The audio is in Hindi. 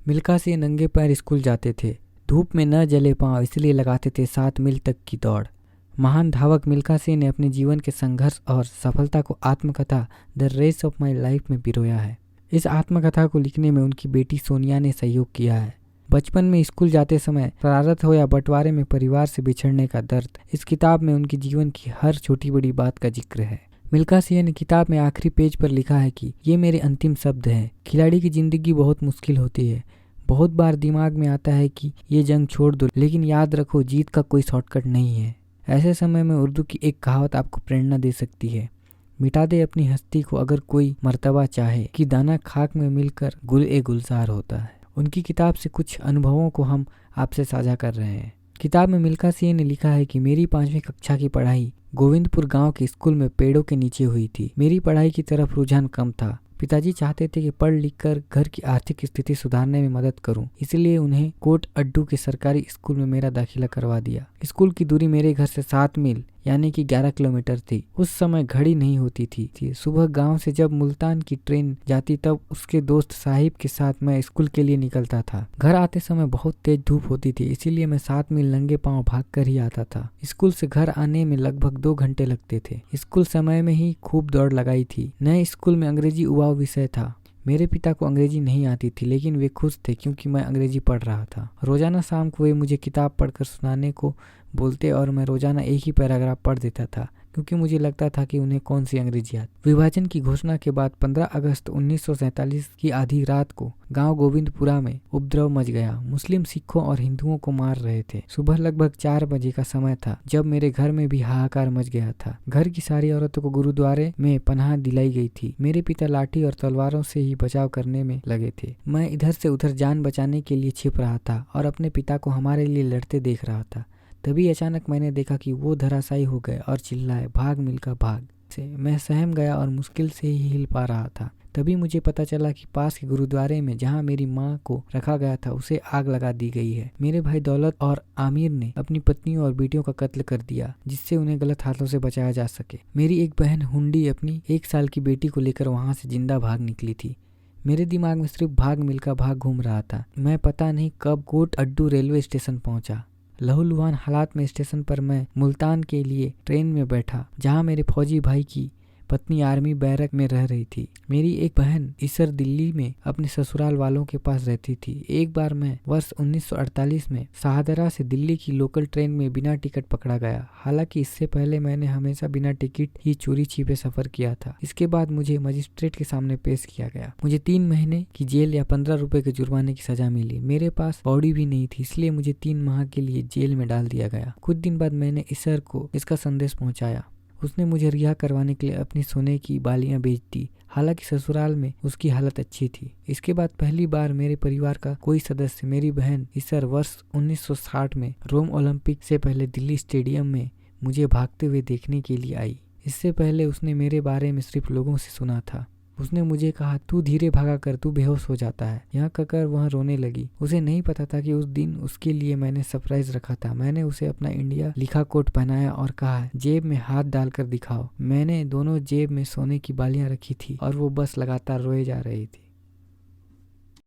मिल्खा सिंह नंगे पैर स्कूल जाते थे। धूप में न जले पांव इसलिए लगाते थे 7 मील तक की दौड़। महान धावक मिल्खा सिंह ने अपने जीवन के संघर्ष और सफलता को आत्मकथा the race of my life में पिरोया है। इस आत्मकथा को लिखने में उनकी बेटी सोनिया ने सहयोग किया है। बचपन में स्कूल जाते समय शरारत हो या बंटवारे में परिवार से बिछड़ने का दर्द, इस किताब में उनके जीवन की हर छोटी बड़ी बात का जिक्र है। मिल्खा सिंह ने किताब में आखिरी पेज पर लिखा है कि ये मेरे अंतिम शब्द हैं। खिलाड़ी की जिंदगी बहुत मुश्किल होती है। बहुत बार दिमाग में आता है कि ये जंग छोड़ दो, लेकिन याद रखो जीत का कोई शॉर्टकट नहीं है। ऐसे समय में उर्दू की एक कहावत आपको प्रेरणा दे सकती है, मिटा दे अपनी हस्ती को अगर कोई मर्तबा चाहे, कि दाना खाक में मिलकर गुल ए गुलजार होता है। उनकी किताब से कुछ अनुभवों को हम आपसे साझा कर रहे हैं। किताब में मिल्खा सिंह ने लिखा है कि मेरी 5वीं कक्षा की पढ़ाई गोविंदपुर गांव के स्कूल में पेड़ों के नीचे हुई थी। मेरी पढ़ाई की तरफ रुझान कम था। पिताजी चाहते थे कि पढ़ लिख कर घर की आर्थिक स्थिति सुधारने में मदद करूं, इसलिए उन्हें कोट अड्डू के सरकारी स्कूल में मेरा दाखिला करवा दिया। स्कूल की दूरी मेरे घर से 7 मील यानी कि 11 किलोमीटर थी। उस समय घड़ी नहीं होती थी। सुबह गांव से जब मुल्तान की ट्रेन जाती तब उसके दोस्त साहिब के साथ मैं स्कूल के लिए निकलता था। घर आते समय बहुत तेज धूप होती थी, इसीलिए मैं 7 मील नंगे पांव भाग कर ही आता था। स्कूल से घर आने में लगभग 2 घंटे लगते थे। स्कूल समय में ही खूब दौड़ लगाई थी। नए स्कूल में अंग्रेजी उबाऊ विषय था। मेरे पिता को अंग्रेजी नहीं आती थी, लेकिन वे खुश थे क्योंकि मैं अंग्रेजी पढ़ रहा था। रोजाना शाम को वे मुझे किताब पढ़कर सुनाने को बोलते और मैं रोजाना एक ही पैराग्राफ पढ़ देता था, क्योंकि मुझे लगता था कि उन्हें कौन सी अंग्रेजी आती। विभाजन की घोषणा के बाद 15 अगस्त 1947 की आधी रात को गांव गोविंदपुरा में उपद्रव मच गया। मुस्लिम सिखों और हिंदुओं को मार रहे थे। सुबह लगभग 4 बजे का समय था जब मेरे घर में भी हाहाकार मच गया था। घर की सारी औरतों को गुरुद्वारे में पनाह दिलाई गई थी। मेरे पिता लाठी और तलवारों से ही बचाव करने में लगे थे। मैं इधर से उधर जान बचाने के लिए छिप रहा था और अपने पिता को हमारे लिए लड़ते देख रहा था। तभी अचानक मैंने देखा कि वो धराशायी हो गए और चिल्लाए, भाग मिल्खा भाग। से मैं सहम गया और मुश्किल से ही हिल पा रहा था। तभी मुझे पता चला कि पास के गुरुद्वारे में जहां मेरी माँ को रखा गया था उसे आग लगा दी गई है। मेरे भाई दौलत और आमिर ने अपनी पत्नियों और बेटियों का कत्ल कर दिया, जिससे उन्हें गलत हाथों से बचाया जा सके। मेरी एक बहन हुंडी अपनी 1 साल की बेटी को लेकर वहां से जिंदा भाग निकली थी। मेरे दिमाग में सिर्फ भाग मिल्खा भाग घूम रहा था। मैं पता नहीं कब कोट अड्डू रेलवे स्टेशन पहुंचा। लहूलुहान हालात में स्टेशन पर मैं मुल्तान के लिए ट्रेन में बैठा, जहां मेरे फौजी भाई की पत्नी आर्मी बैरक में रह रही थी। मेरी एक बहन इसर दिल्ली में अपने ससुराल वालों के पास रहती थी। एक बार मैं वर्ष 1948 में शाहदरा से दिल्ली की लोकल ट्रेन में बिना टिकट पकड़ा गया। हालांकि इससे पहले मैंने हमेशा बिना टिकट ही चोरी छिपे सफर किया था। इसके बाद मुझे मजिस्ट्रेट के सामने पेश किया गया। मुझे 3 महीने की जेल या 15 रुपए के जुर्माने की सजा मिली। मेरे पास बॉडी भी नहीं थी, इसलिए मुझे 3 माह के लिए जेल में डाल दिया गया। कुछ दिन बाद मैंने इसर को इसका संदेश पहुंचाया। उसने मुझे रिहा करवाने के लिए अपनी सोने की बालियां बेच दी। हालांकि ससुराल में उसकी हालत अच्छी थी। इसके बाद पहली बार मेरे परिवार का कोई सदस्य मेरी बहन इसर वर्ष 1960 में रोम ओलंपिक से पहले दिल्ली स्टेडियम में मुझे भागते हुए देखने के लिए आई। इससे पहले उसने मेरे बारे में सिर्फ लोगों से सुना था। उसने मुझे कहा, तू धीरे भागा कर, तू बेहोश हो जाता है। यहाँ कहकर वह रोने लगी। उसे नहीं पता था कि उस दिन उसके लिए मैंने सरप्राइज रखा था। मैंने उसे अपना इंडिया लिखा कोट पहनाया और कहा, जेब में हाथ डालकर दिखाओ। मैंने दोनों जेब में सोने की बालियां रखी थी और वो बस लगातार रोए जा रही थी।